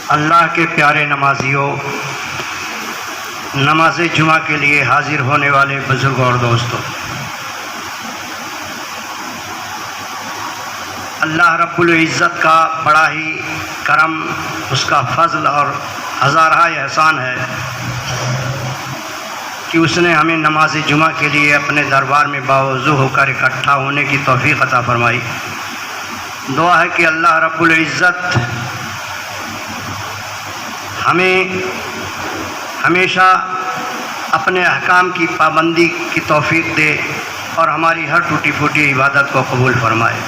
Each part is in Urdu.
اللہ کے پیارے نمازیوں، نماز جمعہ کے لیے حاضر ہونے والے بزرگوں اور دوستوں، اللہ رب العزت کا بڑا ہی کرم، اس کا فضل اور ہزارہ احسان ہے کہ اس نے ہمیں نماز جمعہ کے لیے اپنے دربار میں باوضو ہو کر اکٹھا ہونے کی توفیق عطا فرمائی۔ دعا ہے کہ اللہ رب العزت ہمیں ہمیشہ اپنے احکام کی پابندی کی توفیق دے اور ہماری ہر ٹوٹی پھوٹی عبادت کو قبول فرمائے۔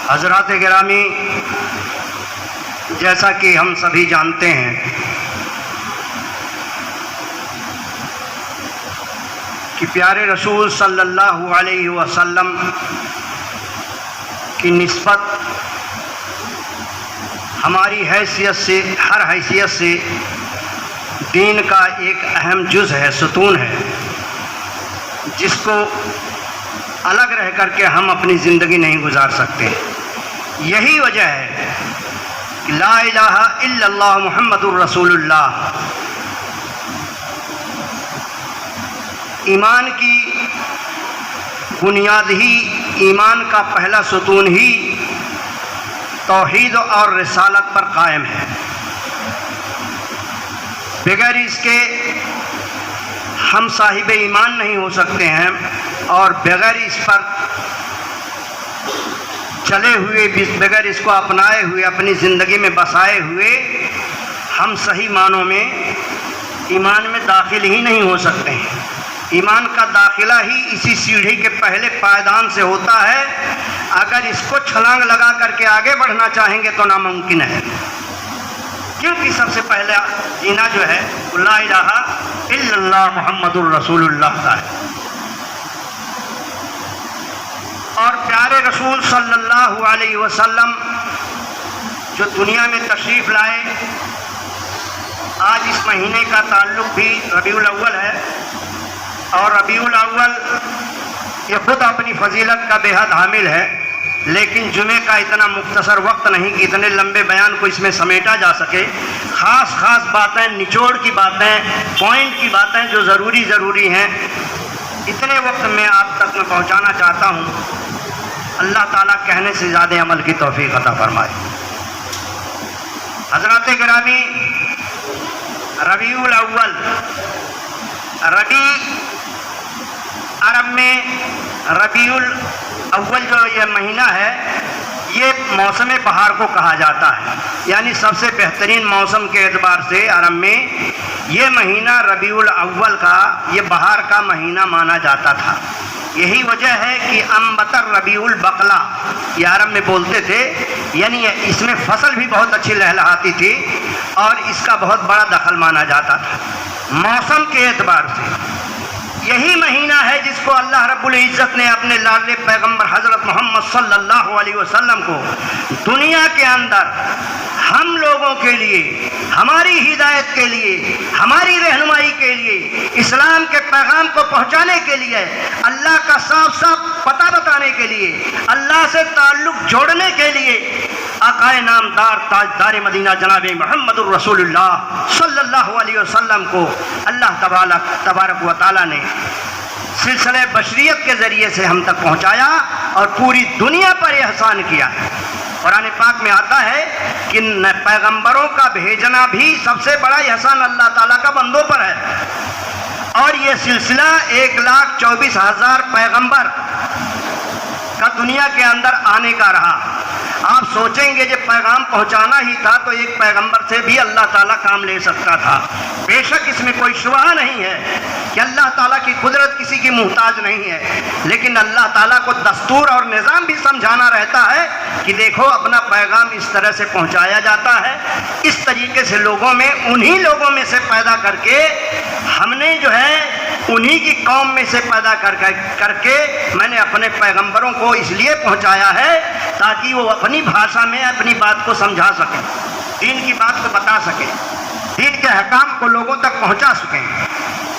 حضرات گرامی، جیسا کہ ہم سبھی جانتے ہیں کہ پیارے رسول صلی اللہ علیہ وسلم کی نسبت ہماری حیثیت سے، ہر حیثیت سے دین کا ایک اہم جز ہے، ستون ہے، جس کو الگ رہ کر کے ہم اپنی زندگی نہیں گزار سکتے۔ یہی وجہ ہے کہ لا الہ الا اللہ محمد الرسول اللہ ایمان کی بنیاد ہی، ایمان کا پہلا ستون ہی توحید اور رسالت پر قائم ہے۔ بغیر اس کے ہم صاحب ایمان نہیں ہو سکتے ہیں، اور بغیر اس پر چلے ہوئے، بغیر اس کو اپنائے ہوئے، اپنی زندگی میں بسائے ہوئے ہم صحیح معنوں میں ایمان میں داخل ہی نہیں ہو سکتے ہیں۔ ایمان کا داخلہ ہی اسی سیڑھی کے پہلے پائدان سے ہوتا ہے، اگر اس کو چھلانگ لگا کر کے آگے بڑھنا چاہیں گے تو ناممکن ہے، کیونکہ سب سے پہلے جینا جو ہے لا الہ الا اللہ محمد الرسول اللہ کا ہے۔ اور پیارے رسول صلی اللہ علیہ وسلم جو دنیا میں تشریف لائے، آج اس مہینے کا تعلق بھی ربیع الاول ہے، اور ربیع الاول یہ خود اپنی فضیلت کا بے حد حامل ہے، لیکن جمعے کا اتنا مختصر وقت نہیں کہ اتنے لمبے بیان کو اس میں سمیٹا جا سکے۔ خاص باتیں، نچوڑ کی باتیں، پوائنٹ کی باتیں جو ضروری ہیں، اتنے وقت میں آپ تک میں پہنچانا چاہتا ہوں۔ اللہ تعالیٰ کہنے سے زیادہ عمل کی توفیق عطا فرمائے۔ حضرات گرامی، ربیع الاول، ربیع عرب میں ربیع الاول جو یہ مہینہ ہے، یہ موسم بہار کو کہا جاتا ہے، یعنی سب سے بہترین موسم کے اعتبار سے عرب میں یہ مہینہ ربیع الاول کا، یہ بہار کا مہینہ مانا جاتا تھا۔ یہی وجہ ہے کہ انبتر ربیع البقلہ یہ عرب میں بولتے تھے، یعنی اس میں فصل بھی بہت اچھی لہلہاتی تھی اور اس کا بہت بڑا دخل مانا جاتا تھا موسم کے اعتبار سے۔ یہی مہینہ ہے جس کو اللہ رب العزت نے اپنے لاڈلے پیغمبر حضرت محمد صلی اللہ علیہ وسلم کو دنیا کے اندر ہم لوگوں کے لیے، ہماری ہدایت کے لیے، ہماری رہنمائی کے لیے، اسلام کے پیغام کو پہنچانے کے لیے، اللہ کا صاف پتہ بتانے کے لیے، اللہ سے تعلق جوڑنے کے لیے آقائے نامدار تاجدار مدینہ جناب محمد الرسول اللہ صلی اللہ علیہ وسلم کو اللہ تبارک و تعالیٰ نے سلسلہ بشریت کے ذریعے سے ہم تک پہنچایا اور پوری دنیا پر احسان کیا ہے۔ قرآن پاک میں آتا ہے کہ پیغمبروں کا بھیجنا بھی سب سے بڑا احسان اللہ تعالیٰ کا بندوں پر ہے، اور یہ سلسلہ 1,24,000 پیغمبر کا دنیا کے اندر آنے کا رہا۔ آپ سوچیں گے جب پیغام پہنچانا ہی تھا تو ایک پیغمبر سے بھی اللہ تعالیٰ کام لے سکتا تھا۔ بے شک اس میں کوئی شبہ نہیں ہے کہ اللہ تعالیٰ کی قدرت کسی کی محتاج نہیں ہے، لیکن اللہ تعالیٰ کو دستور اور نظام بھی سمجھانا رہتا ہے کہ دیکھو اپنا پیغام اس طرح سے پہنچایا جاتا ہے، اس طریقے سے لوگوں میں، انہی لوگوں میں سے پیدا کر کے ہم نے جو ہے انہی کی قوم میں سے پیدا کر کے میں نے اپنے پیغمبروں کو اس لیے پہنچایا ہے تاکہ وہ اپنی بھاشا میں اپنی بات کو سمجھا سکیں، دین کی بات کو بتا سکیں، دین کے احکام کو لوگوں تک پہنچا سکیں۔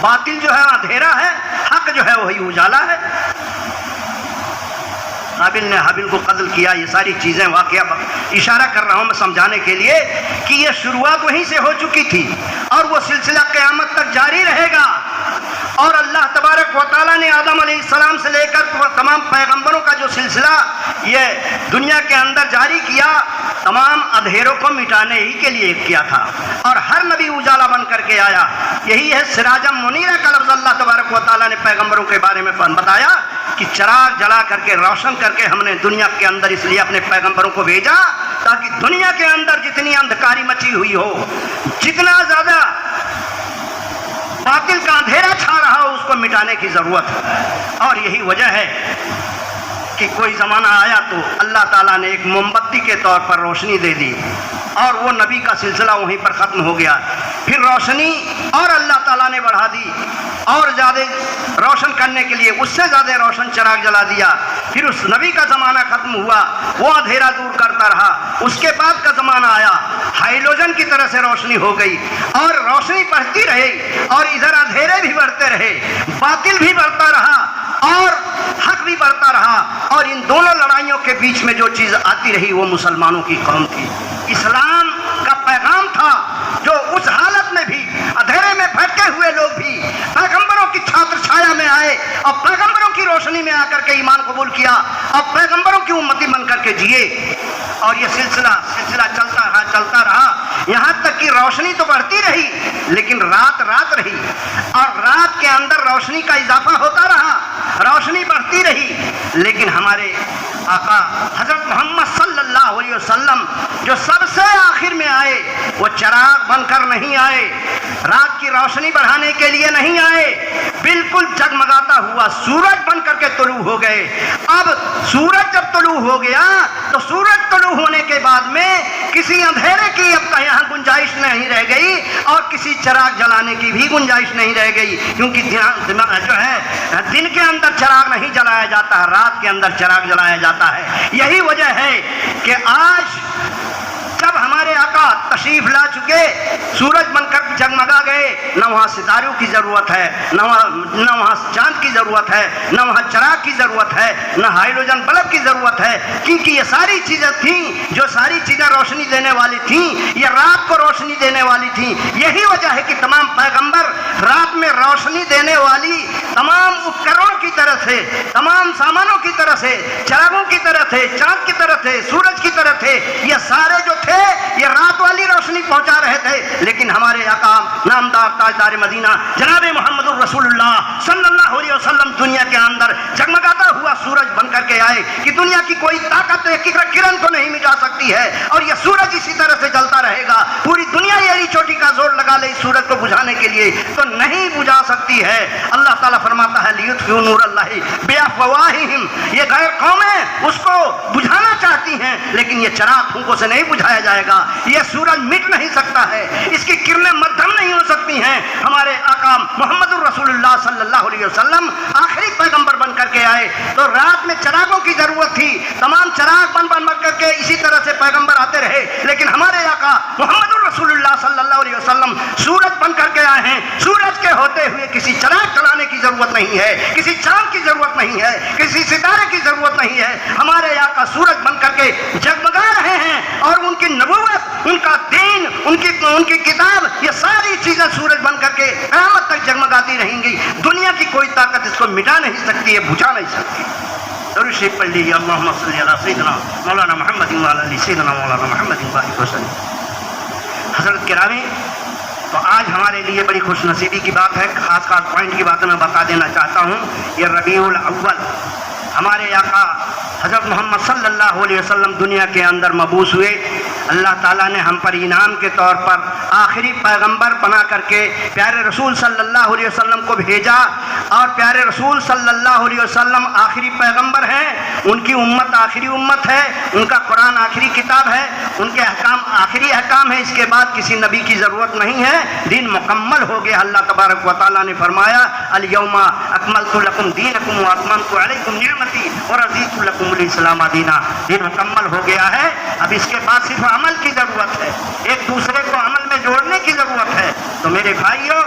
باطل جو ہے اندھیرا ہے، حق جو ہے وہی اجالا ہے۔ قابل نے حابل کو قتل کیا، یہ ساری چیزیں واقعہ اشارہ کر رہا ہوں میں سمجھانے کے لیے کہ یہ شروعات وہیں سے ہو چکی تھی اور وہ سلسلہ قیامت تک جاری رہے گا۔ اور اللہ تبارک و تعالیٰ نے آدم علیہ السلام سے لے کر تمام پیغمبروں کا جو سلسلہ یہ دنیا کے اندر جاری کیا، تمام اندھیروں کو مٹانے ہی کے لیے کیا تھا، اور ہر نبی اجالا بن کر کے آیا۔ یہی ہے سراجم منیرہ کا لفظ اللہ تبارک و تعالیٰ نے پیغمبروں کے بارے میں بتایا کہ چراغ جلا کر کے روشن کر کے ہم نے دنیا کے اندر اس لیے اپنے پیغمبروں کو بھیجا تاکہ دنیا کے اندر جتنی اندھکاری مچی ہوئی ہو، جتنا زیادہ باطل کا اندھیرا چھا رہا ہو، اس کو مٹانے کی ضرورت ہے۔ اور یہی وجہ ہے کہ کوئی زمانہ آیا تو اللہ تعالیٰ نے ایک موم بتی کے طور پر روشنی دے دی اور وہ نبی کا سلسلہ وہیں پر ختم ہو گیا۔ پھر روشنی اور اللہ تعالیٰ نے بڑھا دی اور زیادہ روشن کرنے کے لیے اس سے زیادہ روشن چراغ جلا دیا۔ پھر اس نبی کا زمانہ ختم ہوا، وہ اندھیرا دور کرتا رہا۔ اس کے بعد کا زمانہ آیا، ہائیلوجن کی طرح سے روشنی ہو گئی اور روشنی بڑھتی رہی اور ادھر اندھیرے بھی بڑھتے رہے، باطل بھی بڑھتا رہا اور حق بھی بڑھتا رہا۔ اور ان دونوں لڑائیوں کے بیچ میں جو چیز آتی رہی وہ مسلمانوں کی قوم تھی۔ اسلام کا پیغام تھا جو اس حالت میں بھی اندھیرے میں بھٹکے ہوئے لوگ بھی پیغمبروں کی چھاتر چھایا میں آئے اور پیغمبروں کی روشنی میں آ کر کے ایمان قبول کیا اور پیغمبروں کی امتی بن کر کے جیے۔ اور یہ سلسلہ چلتا رہا یہاں تک کہ روشنی تو بڑھتی رہی لیکن رات رہی، اور رات کے اندر روشنی کا اضافہ ہوتا رہا، روشنی بڑھتی رہی، لیکن ہمارے آقا حضرت محمد صلی اللہ علیہ وسلم جو سب سے آخر میں آئے، وہ چراغ بن کر نہیں آئے، رات کی روشنی بڑھانے کے لیے نہیں آئے، بالکل جگمگاتا ہوا سورج بن کر کے طلوع ہو گئے۔ اب سورج جب طلوع ہو گیا تو سورج طلوع ہونے کے بعد میں کسی اندھیرے کی اب یہاں گنجائش نہیں رہ گئی اور کسی چراغ جلانے کی بھی گنجائش نہیں رہ گئی، کیونکہ جو ہے دن کے اندر چراغ نہیں جلایا جاتا، رات کے اندر چراغ جلایا جاتا ہے۔ یہی وجہ ہے کہ آج جب ہمارے آقا تشریف لا چکے، سورج بن کر جگمگا گئے، نہ وہاں ستاروں کی ضرورت ہے، نہ وہاں چاند کی ضرورت ہے، نہ وہاں چراغ کی ضرورت ہے، نہ ہائیڈروجن بلب کی ضرورت ہے، کیونکہ یہ ساری چیزیں تھیں جو ساری چیزیں روشنی دینے والی تھیں، یہ رات کو روشنی دینے والی تھیں۔ یہی وجہ ہے کہ تمام پیغمبر رات میں روشنی دینے والی تمام اپکرણوں کی طرح سے، تمام سامانوں کی طرح سے، چراغوں کی طرح تھے، چاند کی طرح تھے، سورج کی طرح تھے، یہ سارے جو تھے یہ رات والی روشنی پہنچا رہے تھے۔ لیکن ہمارے آقا نامدار تاجدار مدینہ جناب محمد الرسول اللہ صلی اللہ علیہ وسلم دنیا کے اندر جگمگاتا ہوا سورج بن کر کے آئے کہ دنیا کی کوئی طاقت کرن کو نہیں مٹا سکتی ہے، اور یہ سورج اسی طرح سے جلتا رہے گا۔ پوری دنیا ایڑی چوٹی کا زور لگا لے اس سورج کو بجھانے کے لیے تو نہیں بجھا سکتی ہے۔ اللہ تعالیٰ فرماتا ہے لیطفئوا نور اللہ بافواہہم، یہ غیر قومیں اس کو بجھانا چاہتی ہیں لیکن یہ چراغ پھونکوں سے نہیں بجھایا جائے گا، یہ سورج مٹ نہیں سکتا ہے، اس کی کرنیں مدھم نہیں ہو سکتی ہیں۔ ہمارے آقا محمد الرسول اللہ صلی اللہ علیہ وسلم آخری پیغمبر بن کر کے آئے تو رات میں چراغوں کی ضرورت تھی، تمام چراغ بن کر کے اسی طرح سے پیغمبر آتے رہے، لیکن ہمارے آقا محمد الرسول اللہ صلی اللہ علیہ وسلم سورج بن کر کے آئے ہیں۔ سورج کے ہوتے ہوئے کسی چراغ چلانے کی ضرورت نہیں ہے، کسی چاند کی ضرورت نہیں ہے، کسی ستارے کی ضرورت نہیں ہے۔ ہمارے آقا سورج بن کر کے جگمگا رہے ہیں اور ان کی نبوت، ان کا دین، ان کی کتاب، یہ ساری چیزیں سورج بن کر کے قیامت تک جگمگاتی رہیں گی۔ دنیا کی کوئی طاقت اس کو مٹا نہیں سکتی ہے، بجھا نہیں سکتی۔ درود شریف پڑھ لیجیے، اللہم صلی علی سیدنا مولانا محمد وعلی سیدنا مولانا محمد وبارک وسلم۔ حضرت گرامی، تو آج ہمارے لیے بڑی خوش نصیبی کی بات ہے، خاص پوائنٹ کی باتیں میں بتا دینا چاہتا ہوں۔ یہ ربیع الاول ہمارے آقا حضرت محمد صلی اللہ علیہ وسلم دنیا کے اندر مبعوث ہوئے۔ اللہ تعالیٰ نے ہم پر انعام کے طور پر آخری پیغمبر بنا کر کے پیارے رسول صلی اللہ علیہ وسلم کو بھیجا، اور پیارے رسول صلی اللہ علیہ وسلم آخری پیغمبر ہیں، ان کی امت آخری امت ہے، ان کا قرآن آخری کتاب ہے، ان کے احکام آخری احکام ہے، اس کے بعد کسی نبی کی ضرورت نہیں ہے، دین مکمل ہو گیا۔ اللہ تبارک و تعالیٰ نے فرمایا الیوم اکملت لکم دینکم واتممت علیکم نعمتی ورضیت لکم الاسلام دینا، دین مکمل ہو گیا ہے، اب اس کے بعد صرف عمل کی ضرورت ہے، ایک دوسرے کو عمل میں جوڑنے کی ضرورت ہے۔ تو میرے بھائیوں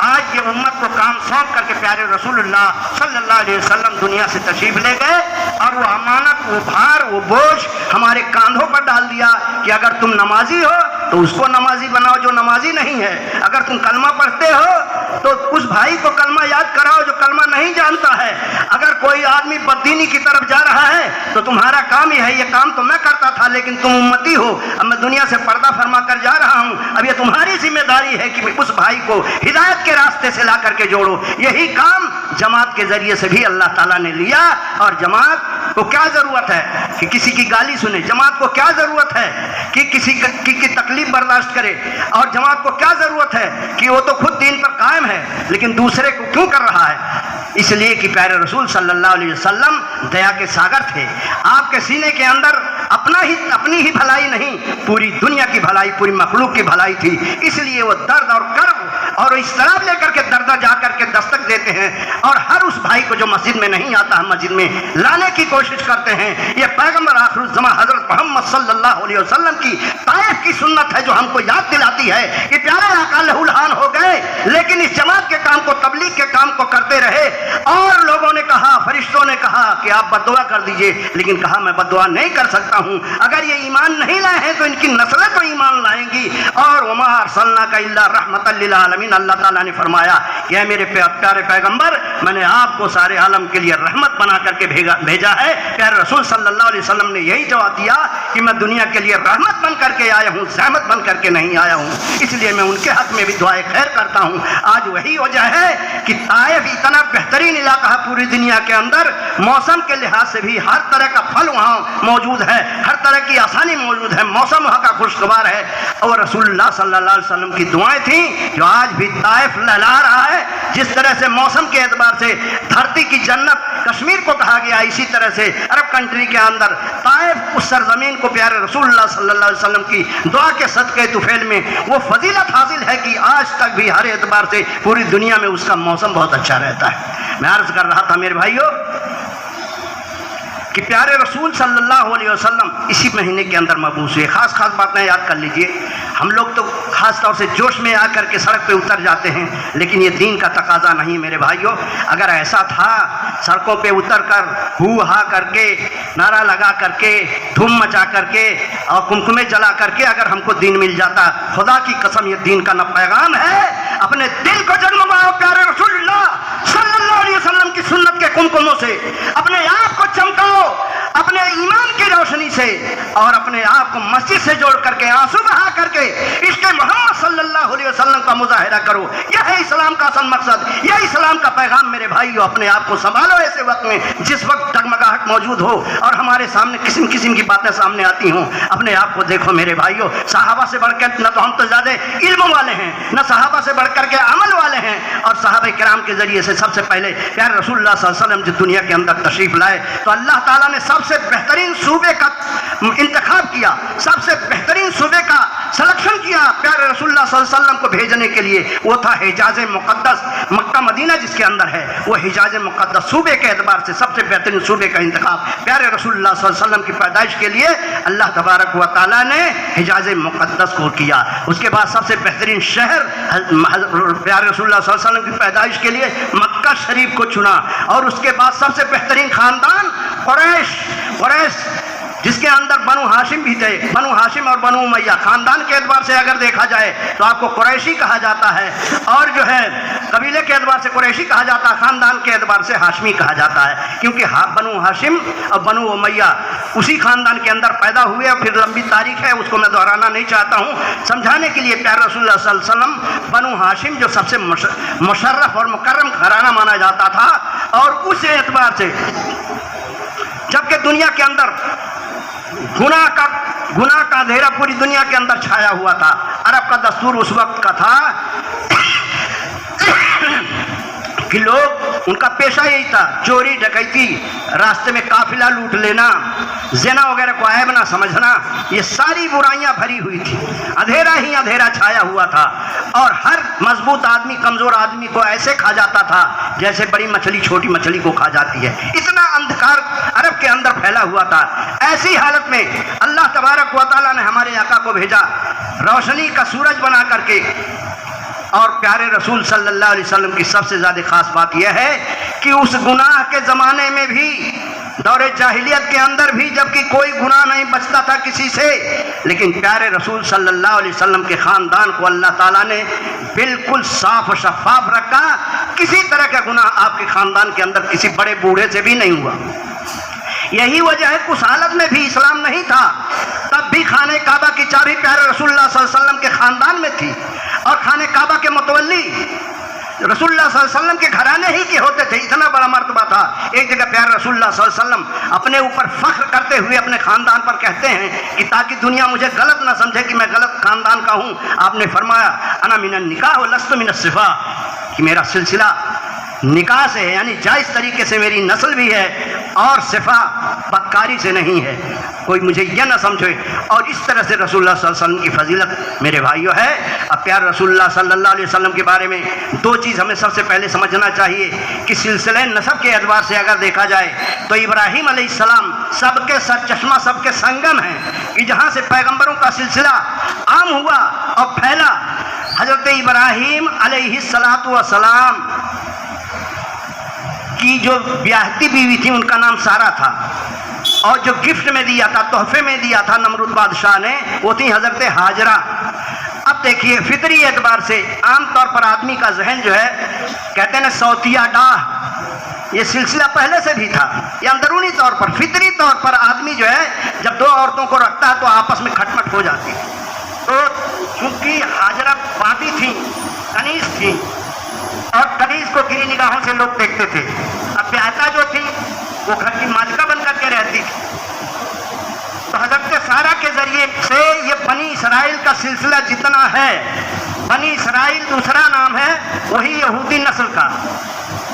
آج یہ امت کو کام سونپ کر کے پیارے رسول اللہ صلی اللہ علیہ وسلم دنیا سے تشریف لے گئے اور وہ امانت، وہ بھار، وہ بوجھ ہمارے کاندھوں پر ڈال دیا کہ اگر تم نمازی ہو تو اس کو نمازی بناؤ جو نمازی نہیں ہے، اگر تم کلمہ پڑھتے ہو تو اس بھائی کو کلمہ یاد کراؤ جو کلمہ نہیں جانتا ہے، اگر کوئی آدمی بددینی کی طرف جا رہا ہے تو تمہارا کام ہی ہے، یہ کام تو میں کرتا تھا لیکن تم امتی ہو، اب میں دنیا سے پردہ فرما کر جا رہا ہوں، اب یہ تمہاری ذمہ داری ہے کہ اس بھائی کو ہدایت کے راستے سے لا کر کے جوڑو۔ یہی کام جماعت کے ذریعے سے بھی اللہ تعالیٰ نے لیا۔ اور جماعت کو کیا ضرورت ہے کہ کسی کی گالی سنے، جماعت کو کیا ضرورت ہے کہ کسی کی تکلیف برداشت کرے، اور جماعت کو کیا ضرورت ہے کہ وہ تو خود دین پر قائم ہے لیکن دوسرے کو کیوں کر رہا ہے؟ اس لیے کہ پیارے رسول صلی اللہ علیہ وسلم دیا کے ساگر تھے، آپ کے سینے کے اندر اپنی ہی بھلائی نہیں، پوری دنیا کی بھلائی، پوری مخلوق کی بھلائی تھی، اس لیے وہ درد اور کرب اور اضطراب لے کر کے دردہ جا کر کے دستک دیتے ہیں، اور ہر اس بھائی کو جو مسجد میں نہیں آتا ہم مسجد میں لانے کی کوشش کرتے ہیں۔ یہ پیغمبر آخر الزمان حضرت محمد صلی اللہ علیہ وسلم کی طائف کی سنت ہے جو ہم کو یاد دلاتی ہے کہ پیارے آقا لہو لہان ہو گئے لیکن اس جماعت کے کام کو، تبلیغ کے کام کو کرتے رہے، اور لوگوں نے کہا، فرشتوں نے کہا کہ آپ بد دعا کر دیجئے، لیکن کہا میں بد دعا نہیں کر سکتا ہوں، اگر یہ ایمان نہیں لائے ہیں تو ان کی نسلیں تو ایمان لائیں گی۔ اور وما ارسلناک الا رحمۃ للعالمین، اللہ تعالیٰ نے فرمایا کہ اے میرے پیارے پیغمبر، میں نے آپ کو سارے عالم کے لیے رحمت بنا کر کے بھیجا ہے۔ پیارے رسول صلی اللہ علیہ وسلم نے یہی جواب دیا کہ میں دنیا کے لیے رحمت بن کر کے آیا ہوں، زحمت بن کر کے نہیں آیا ہوں، اس لیے میں ان کے حق میں بھی دعائے خیر کرتا ہوں۔ آج وہی وجہ ہے کہ طائف اتنا بہترین علاقہ ہے پوری دنیا کے اندر، موسم کے لحاظ سے بھی ہر طرح کا پھل وہاں موجود ہے، ہر طرح کی آسانی موجود ہے، موسم وہاں کا خوشگوار ہے، اور رسول اللہ صلی اللہ علیہ وسلم کی دعائیں تھیں جو آج بھی طائف لہلا رہا ہے۔ جس طرح سے موسم کے اعتبار سے دھرتی کی جنت کشمیر کو کہا گیا، اسی طرح سے عرب کنٹری کے اندر طائف اس سرزمین کو پیارے رسول اللہ صلی اللہ علیہ وسلم کی دعا کے صدقے طفیل میں وہ فضیلت حاصل ہے کہ آج تک بھی ہر اعتبار سے پوری دنیا میں اس کا موسم بہت اچھا رہتا ہے۔ میں عرض کر رہا تھا میرے بھائیوں کہ پیارے رسول صلی اللہ علیہ وسلم اسی مہینے کے اندر مبعوث ہوئے۔ خاص باتیں یاد کر لیجئے، ہم لوگ تو خاص طور سے جوش میں آ کر کے سڑک پہ اتر جاتے ہیں، لیکن یہ دین کا تقاضا نہیں میرے بھائیوں۔ اگر ایسا تھا سڑکوں پہ اتر کر ہو ہا کر کے، نعرہ لگا کر کے، دھوم مچا کر کے اور کمکمے جلا کر کے اگر ہم کو دین مل جاتا، خدا کی قسم یہ دین کا نہ پیغام ہے۔ اپنے دل کو جگمگاؤ پیارے رسول اللہ صلی اللہ علیہ وسلم کی سنت کے کمکموں سے، اپنے آپ کو چمکاؤ اپنے ایمان کی روشنی سے، اور اپنے آپ کو مسجد سے جوڑ کر کے آنسو بہا کر کے عشق محمد صلی اللہ علیہ وسلم کا مظاہرہ کرو۔ یہ ہے اسلام کا اصل مقصد، یہ اسلام کا پیغام میرے بھائیو۔ اپنے آپ کو سنبھالو ایسے وقت میں جس وقت ڈگمگاہٹ موجود ہو اور ہمارے سامنے قسم کی باتیں سامنے آتی ہوں۔ اپنے آپ کو دیکھو میرے بھائیو، صحابہ سے بڑھ کر نہ تو ہم تو زیادہ علم والے ہیں، نہ صحابہ سے بڑھ کر کے عمل والے ہیں، اور صحابہ کرام کے ذریعے سے سب سے پہلے پیارے رسول اللہ صلی اللہ علیہ وسلم جب دنیا کے اندر تشریف لائے تو اللہ تعالیٰ نے سب سے بہترین صوبے کا انتخاب کیا، سب سے بہترین صوبے کا سلیکشن کیا پیارے رسول اللہ صلی اللہ علیہ وسلم کو بھیجنے کے لیے۔ وہ تھا حجاز مقدس، مکہ مدینہ جس کے اندر ہے، وہ حجاز مقدس صوبے کے اعتبار سے سب سے بہترین صوبے کا انتخاب پیارے رسول اللہ صلی اللہ علیہ وسلم کی پیدائش کے لیے اللہ تبارک و تعالیٰ نے حجاز مقدس کو کیا۔ اس کے بعد سب سے بہترین شہر پیارے رسول اللہ صلی اللہ علیہ وسلم کی پیدائش کے لیے مکہ شریف کو چنا، اور اس کے بعد سب سے بہترین خاندان قریش جس کے اندر بنو ہاشم بھی تھے، بنو ہاشم اور بنو امیہ، خاندان کے اعتبار سے اگر دیکھا جائے تو آپ کو قریشی کہا جاتا ہے، اور جو ہے قبیلے کے اعتبار سے قریشی کہا جاتا ہے، خاندان کے اعتبار سے ہاشمی کہا جاتا ہے، کیونکہ بنو ہاشم اور بنو امیہ اسی خاندان کے اندر پیدا ہوئے، اور پھر لمبی تاریخ ہے، اس کو میں دہرانا نہیں چاہتا ہوں۔ سمجھانے کے لیے پیارے رسول اللہ صلی اللہ علیہ وسلم بنو ہاشم جو سب سے مشرف اور مکرم گھرانہ مانا جاتا تھا، اور اس اعتبار سے جبکہ دنیا کے اندر گناہ کا اندھیرا پوری دنیا کے اندر چھایا ہوا تھا، عرب کا دستور اس وقت کا تھا کہ لوگ، ان کا پیشہ یہی تھا، چوری ڈکیتی، راستے میں قافلہ لوٹ لینا، زنا وغیرہ کو عیب نہ سمجھنا، یہ ساری برائیاں بھری ہوئی تھی، اندھیرا ہی اندھیرا چھایا ہوا تھا، اور ہر مضبوط آدمی کمزور آدمی کو ایسے کھا جاتا تھا جیسے بڑی مچھلی چھوٹی مچھلی کو کھا جاتی ہے، اتنا اندھکار عرب کے اندر پھیلا ہوا تھا۔ ایسی حالت میں اللہ تبارک و تعالیٰ نے ہمارے آقا کو بھیجا، روشنی کا سورج بنا کر کے، اور پیارے رسول صلی اللہ علیہ وسلم کی سب سے زیادہ خاص بات یہ ہے کہ اس گناہ کے زمانے میں بھی، دور جاہلیت کے اندر بھی، جبکہ کوئی گناہ نہیں بچتا تھا کسی سے، لیکن پیارے رسول صلی اللہ علیہ وسلم کے خاندان کو اللہ تعالیٰ نے بالکل صاف و شفاف رکھا. کسی طرح کا گناہ آپ کے خاندان کے اندر کسی بڑے بوڑھے سے بھی نہیں ہوا. یہی وجہ ہے کہ اس حالت میں بھی اسلام نہیں تھا، تب بھی خانہ کعبہ کی چابی پیارے رسول اللہ صلی اللہ علیہ وسلم کے خاندان میں تھی، اور خانہ کعبہ کے متولی رسول اللہ صلی اللہ علیہ وسلم کے گھرانے ہی کے ہوتے تھے. اتنا بڑا مرتبہ تھا. ایک جگہ پیارے رسول اللہ صلی اللہ علیہ وسلم اپنے اوپر فخر کرتے ہوئے اپنے خاندان پر کہتے ہیں کہ تاکہ دنیا مجھے غلط نہ سمجھے کہ میں غلط خاندان کا ہوں، آپ نے فرمایا انا من النکاح ولست من الصفا، کہ میرا سلسلہ نکاح سے ہے، یعنی جائز طریقے سے میری نسل بھی ہے، اور صفا بدکاری سے نہیں ہے، کوئی مجھے یہ نہ سمجھے. اور اس طرح سے رسول اللہ صلی اللہ علیہ وسلم کی فضیلت میرے بھائیوں ہے. اب پیارے رسول اللہ صلی اللہ علیہ وسلم کے بارے میں دو چیز ہمیں سب سے پہلے سمجھنا چاہیے کہ سلسلے نسب کے اعتبار سے اگر دیکھا جائے تو ابراہیم علیہ السلام سب کے سر چشمہ، سب کے سنگم ہیں، کہ جہاں سے پیغمبروں کا سلسلہ عام ہوا اور پھیلا. حضرت ابراہیم علیہ السلام کی جو بیاہتی بیوی تھی ان کا نام سارا تھا، اور جو گفٹ میں دیا تھا، تحفے میں دیا تھا نمرود بادشاہ نے، وہ تھی حضرت ہاجرہ. اب دیکھیے فطری اعتبار سے عام طور پر آدمی کا ذہن جو ہے، کہتے ہیں صوتیہ ڈاہ، یہ سلسلہ پہلے سے بھی تھا. یہ اندرونی طور پر، فطری طور پر آدمی جو ہے جب دو عورتوں کو رکھتا ہے تو آپس میں کھٹمٹ ہو جاتی. تو چونکہ ہاجرہ پاپی تھی، کنیز تھی، اور کنیز کو گری نگاہوں سے لوگ دیکھتے تھے. اب بیاہتا جو تھی وہ گھر کی مالکہ بن کر کے رہتی تھی. تو حضرت سارہ کے ذریعے سے یہ بنی اسرائیل کا سلسلہ جتنا ہے، بنی اسرائیل دوسرا نام ہے وہی یہودی نسل کا،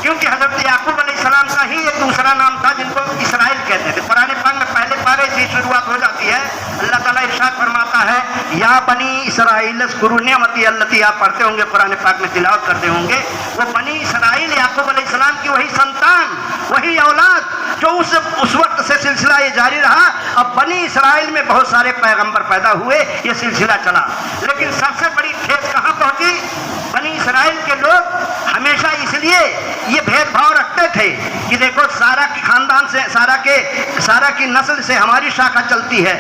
کیونکہ حضرت یعقوب علیہ السلام کا ہی ایک دوسرا نام تھا جن کو اسرائیل کہتے تھے. قرآن پاک میں پہلے پارے سے شروعات ہو جاتی ہے. اللہ تعالیٰ ارشاد فرماتا ہے یا بنی اسرائیل اذکروا نعمتی التي، آپ پڑھتے ہوں گے قرآن پاک میں تلاوت کرتے ہوں گے. وہ بنی اسرائیل یعقوب علیہ السلام کی وہی سنتان، وہی اولاد جو اس وقت سے سلسلہ یہ جاری رہا. اب بنی اسرائیل میں بہت سارے پیغمبر پیدا ہوئے، یہ سلسلہ چلا. لیکن سب سے بڑی ٹھیس کہاں پہنچی؟ بنی اسرائیل کے لوگ ہمیشہ اس لیے یہ بھید بھاؤ رکھتے تھے کہ دیکھو سارا کے خاندان سے، سارا کی نسل سے ہماری شاخہ چلتی ہے،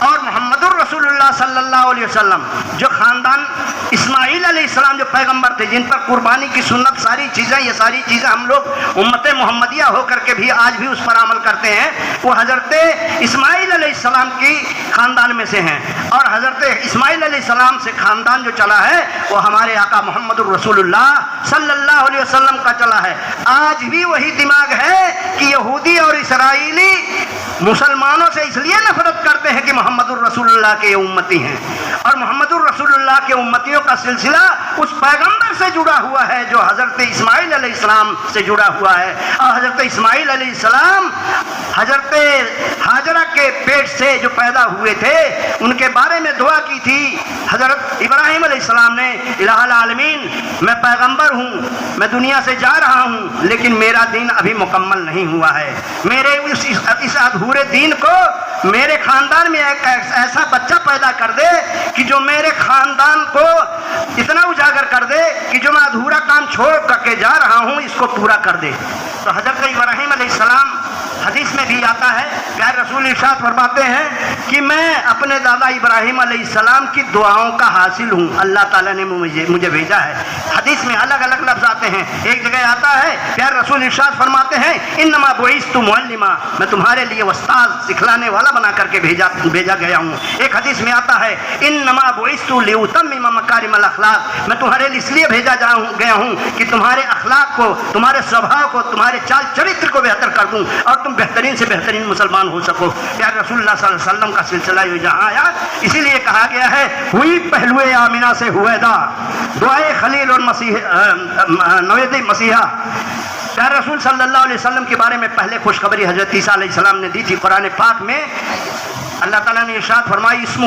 اور محمد الرسول اللہ صلی اللہ علیہ وسلم جو خاندان اسماعیل علیہ السلام جو پیغمبر تھے، جن پر قربانی کی سنت، ساری چیزیں، یہ ساری چیزیں ہم لوگ امت محمدیہ ہو کر کے بھی آج بھی اس پر عمل کرتے ہیں، وہ حضرت اسماعیل علیہ السلام کی خاندان میں سے ہیں. اور حضرت اسماعیل علیہ السلام سے خاندان جو چلا ہے وہ ہمارے آقا محمد الرسول اللہ صلی اللہ علیہ وسلم کا چلا ہے. آج بھی وہی دماغ ہے کہ یہودی اور اسرائیلی مسلمانوں سے اس لیے نفرت کرتے ہیں کہ محمد الرسول اللہ کے امتی ہیں، اور محمد الرسول اللہ کے امتیوں کا سلسلہ اس پیغمبر سے جڑا ہوا ہے جو حضرت اسماعیل علیہ السلام سے جڑا ہوا ہے. اور حضرت اسماعیل علیہ السلام حضرت ہاجرہ کے پیٹ سے جو پیدا ہوئے تھے ان کے بارے میں دعا کی تھی حضرت ابراہیم علیہ السلام نے، الہ العالمین میں پیغمبر ہوں، میں دنیا سے جا رہا ہوں، لیکن میرا دین ابھی مکمل نہیں ہوا ہے. میرے اس ادھورے دین کو میرے خاندان میں ایک ایسا بچہ پیدا کر دے کہ جو میرے خاندان کو اتنا اجاگر کر دے کہ جو میں ادھورا کام چھوڑ کر کے جا رہا ہوں اس کو پورا کر دے. تو حضرت ابراہیم علیہ السلام، حدیث میں بھی آتا ہے، پیارے رسول ارشاد فرماتے ہیں کہ میں اپنے دادا ابراہیم علیہ السلام کی دعاؤں کا حاصل ہوں، اللہ تعالیٰ نے مجھے بھیجا ہے. حدیث میں الگ الگ لفظ آتے ہیں. ایک جگہ آتا ہے پیارے رسول ارشاد فرماتے ہیں انما بعثت معلما، میں تمہارے لیے استاد، سکھلانے والا بنا کر کے بھیجا گیا ہوں. ایک حدیث میں آتا ہے انما بعثت لاتمم مکارم الاخلاق، میں تمہارے لیے اس لیے بھیجا گیا ہوں کہ تمہارے اخلاق کو، تمہارے سبھاؤ کو، تمہارے چال چرتر کو بہتر کر دوں اور تم بہترین سے بہترین مسلمان ہو سکو. پیارے رسول اللہ صلی اللہ علیہ وسلم کا سلسلہ یہ جہاں آیا، اسی لیے کہا گیا ہے ہوئی پہلو آمینہ سے ہویدا، دعائے خلیل اور نوید مسیحا. پیارے رسول صلی اللہ علیہ وسلم کے بارے میں پہلے خوشخبری حضرت عیسیٰ علیہ السلام نے دی تھی. قرآن پاک میں اللہ تعالیٰ نے ارشاد فرمائی اسمہ